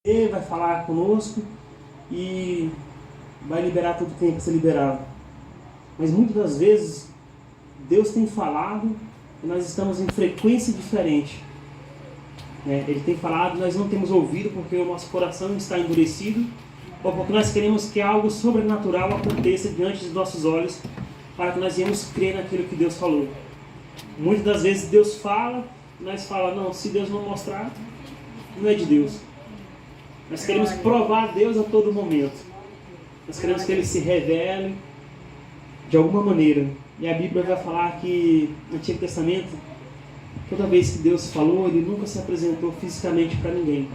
Ele vai falar conosco e vai liberar tudo que tem que ser liberado. Mas muitas das vezes Deus tem falado e nós estamos em frequência diferente. Ele tem falado, nós não temos ouvido porque o nosso coração está endurecido, ou porque nós queremos que algo sobrenatural aconteça diante dos nossos olhos para que nós venhamos crer naquilo que Deus falou. Muitas das vezes Deus fala e nós falamos, não, se Deus não mostrar, não é de Deus. Nós queremos provar Deus a todo momento. Nós queremos que Ele se revele de alguma maneira. E a Bíblia vai falar que no Antigo Testamento, toda vez que Deus falou, Ele nunca se apresentou fisicamente para ninguém.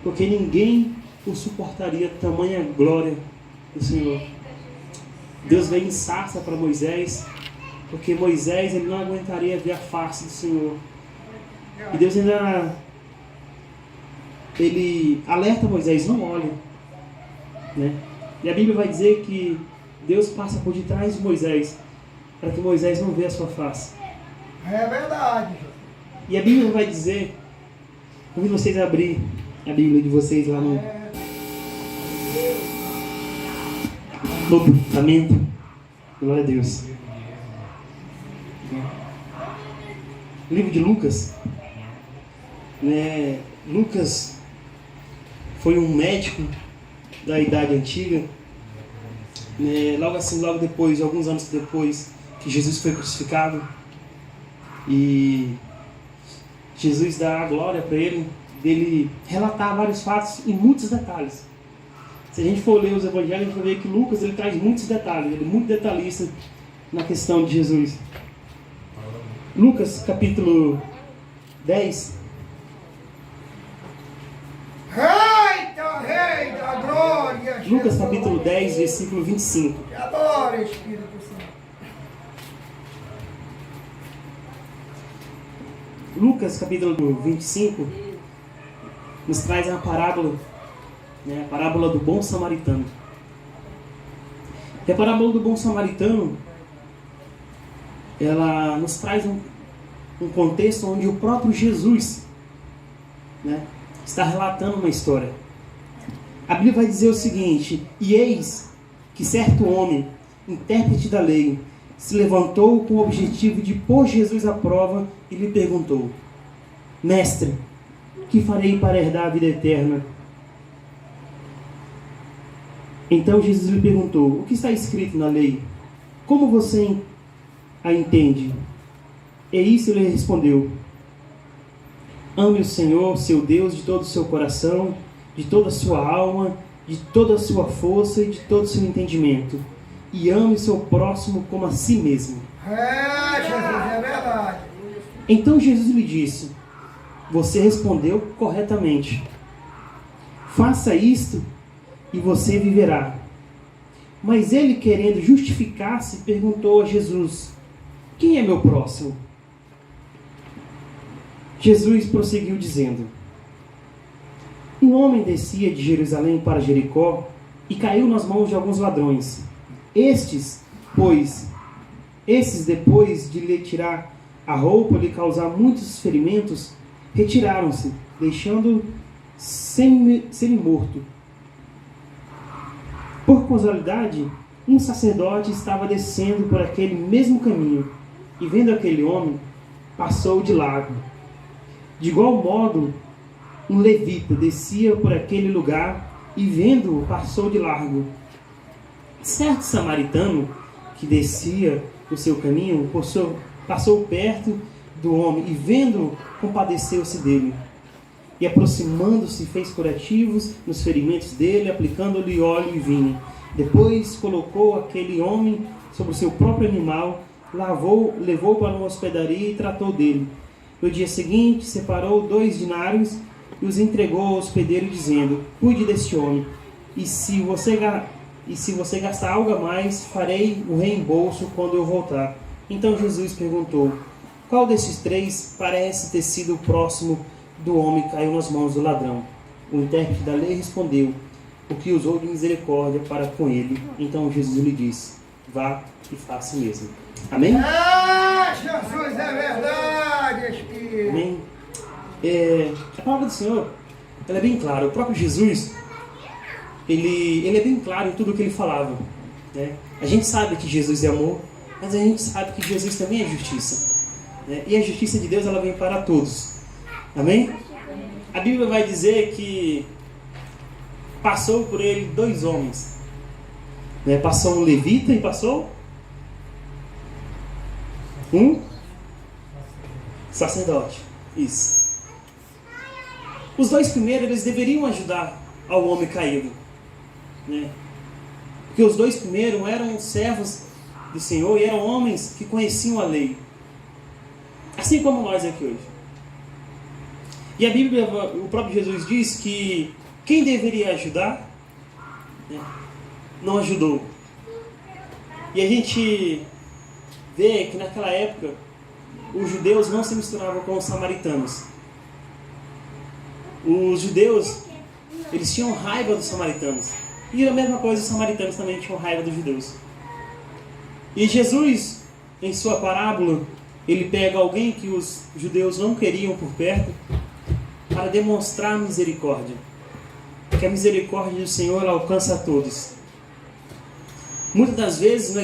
Porque ninguém o suportaria tamanha glória do Senhor. Deus veio em sarça para Moisés, porque Moisés ele não aguentaria ver a face do Senhor. E Deus ainda ele alerta Moisés, não olhe. E a Bíblia vai dizer que Deus passa por detrás de Moisés, para que Moisés não vê a sua face. É verdade. E a Bíblia vai dizer, convido vocês a abrir a Bíblia de vocês lá no Novo Testamento. Glória a Deus. Livro de Lucas. Lucas foi um médico da Idade Antiga. Logo depois, alguns anos depois que Jesus foi crucificado, e Jesus dá a glória para ele, dele relatar vários fatos e muitos detalhes. Se a gente for ler os evangelhos, a gente vai ver que Lucas ele traz muitos detalhes, ele é muito detalhista na questão de Jesus. Lucas capítulo 10. Rei da glória, Jesus. Lucas capítulo 10, versículo 25. Te adoro, Espírito Santo. Lucas capítulo 25 nos traz a parábola, a parábola do bom samaritano. E a parábola do bom samaritano, ela nos traz um contexto onde o próprio Jesus está relatando uma história. A Bíblia vai dizer o seguinte: e eis que certo homem, intérprete da lei, se levantou com o objetivo de pôr Jesus à prova e lhe perguntou: Mestre, que farei para herdar a vida eterna? Então Jesus lhe perguntou: o que está escrito na lei? Como você a entende? E isso ele respondeu: ame o Senhor, seu Deus, de todo o seu coração, de toda a sua alma, de toda a sua força e de todo o seu entendimento. E ame o seu próximo como a si mesmo. Jesus, é verdade. Então Jesus lhe disse: você respondeu corretamente. Faça isto e você viverá. Mas ele, querendo justificar-se, perguntou a Jesus: quem é meu próximo? Jesus prosseguiu dizendo: um homem descia de Jerusalém para Jericó e caiu nas mãos de alguns ladrões. Estes, depois de lhe tirar a roupa e lhe causar muitos ferimentos, retiraram-se, deixando-o semi-morto. Por casualidade, um sacerdote estava descendo por aquele mesmo caminho e, vendo aquele homem, passou de largo. De igual modo, um levita descia por aquele lugar e, vendo-o, passou de largo. Certo samaritano que descia o seu caminho passou perto do homem e, vendo-o, compadeceu-se dele. E, aproximando-se, fez curativos nos ferimentos dele, aplicando-lhe óleo e vinho. Depois colocou aquele homem sobre o seu próprio animal, levou para uma hospedaria e tratou dele. No dia seguinte, separou 2 dinários e os entregou ao hospedeiro, dizendo: cuide deste homem, e se você gastar algo a mais, farei o reembolso quando eu voltar. Então Jesus perguntou: qual desses 3 parece ter sido o próximo do homem que caiu nas mãos do ladrão? O intérprete da lei respondeu: o que usou de misericórdia para com ele. Então Jesus lhe disse: vá e faça o mesmo. Amém? Jesus, é verdade, Espírito. Amém? A palavra do Senhor ela é bem clara. O próprio Jesus, ele é bem claro em tudo o que ele falava, né? A gente sabe que Jesus é amor, mas a gente sabe que Jesus também é justiça, né? E a justiça de Deus, ela vem para todos. Amém? A Bíblia vai dizer que passou por ele 2 homens, né? Passou um levita e passou um sacerdote. Isso. Os 2 primeiros, eles deveriam ajudar ao homem caído, né? Porque os 2 primeiros eram servos do Senhor e eram homens que conheciam a lei, assim como nós aqui hoje. E a Bíblia, o próprio Jesus diz que quem deveria ajudar, né, não ajudou. E a gente vê que naquela época os judeus não se misturavam com os samaritanos. Os judeus, eles tinham raiva dos samaritanos. E a mesma coisa, os samaritanos também tinham raiva dos judeus. E Jesus, em sua parábola, ele pega alguém que os judeus não queriam por perto para demonstrar misericórdia. Que a misericórdia do Senhor alcança a todos. Muitas das vezes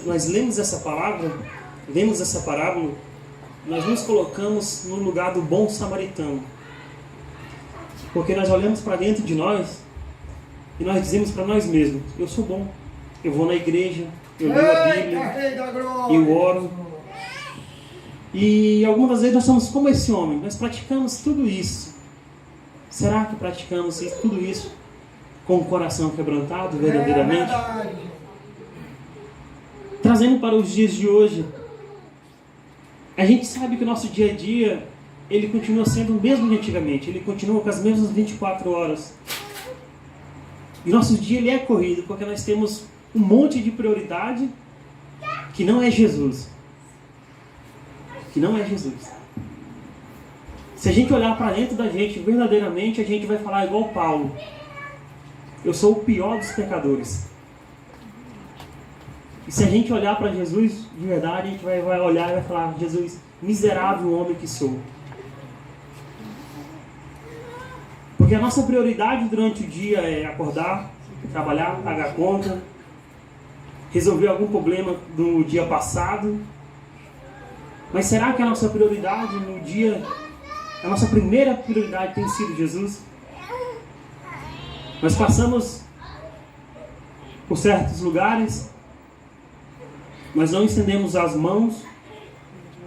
nós lemos essa parábola, nós nos colocamos no lugar do bom samaritano. Porque nós olhamos para dentro de nós e nós dizemos para nós mesmos: eu sou bom, eu vou na igreja, eu leio a Bíblia, eu oro. E algumas das vezes nós somos como esse homem, nós praticamos tudo isso. Será que praticamos tudo isso com o coração quebrantado verdadeiramente? Trazendo para os dias de hoje, a gente sabe que o nosso dia a dia, ele continua sendo o mesmo de antigamente. Ele continua com as mesmas 24 horas. E nosso dia, ele é corrido, porque nós temos um monte de prioridade que não é Jesus. Que não é Jesus. Se a gente olhar para dentro da gente, verdadeiramente, a gente vai falar igual Paulo: eu sou o pior dos pecadores. E se a gente olhar para Jesus, de verdade, a gente vai olhar e vai falar: Jesus, miserável homem que sou. Porque a nossa prioridade durante o dia é acordar, trabalhar, pagar conta, resolver algum problema do dia passado. Mas será que a nossa prioridade no dia, a nossa primeira prioridade tem sido Jesus? Nós passamos por certos lugares, nós não estendemos as mãos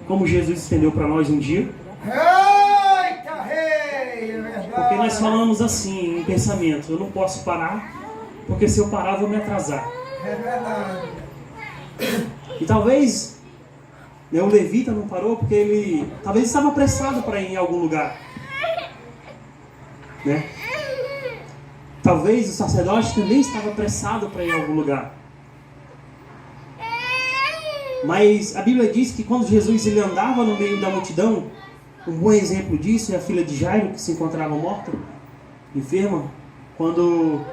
como Jesus estendeu para nós um dia. Eita, rei, é verdade. Porque nós falamos assim, em pensamento: eu não posso parar, porque se eu parar eu vou me atrasar. É verdade. E talvez, né, o levita não parou porque ele talvez estava apressado para ir em algum lugar, né? Talvez o sacerdote também estava apressado para ir em algum lugar. Mas a Bíblia diz que quando Jesus ele andava no meio da multidão, um bom exemplo disso é a filha de Jairo, que se encontrava morta, enferma. Quando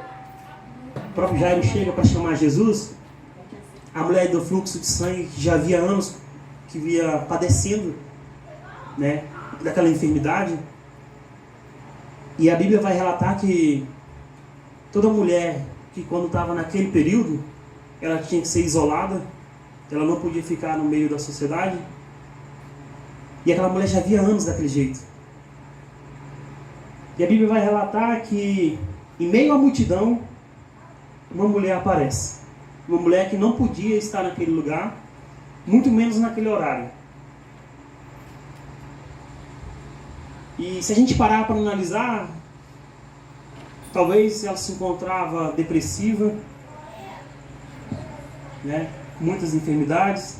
o próprio Jairo chega para chamar Jesus, a mulher do fluxo de sangue, que já havia anos que via padecendo, né, daquela enfermidade. E a Bíblia vai relatar que toda mulher que quando estava naquele período, ela tinha que ser isolada, ela não podia ficar no meio da sociedade. E aquela mulher já havia anos daquele jeito. E a Bíblia vai relatar que em meio à multidão, uma mulher aparece. Uma mulher que não podia estar naquele lugar, muito menos naquele horário. E se a gente parar para analisar, talvez ela se encontrava depressiva, né, com muitas enfermidades.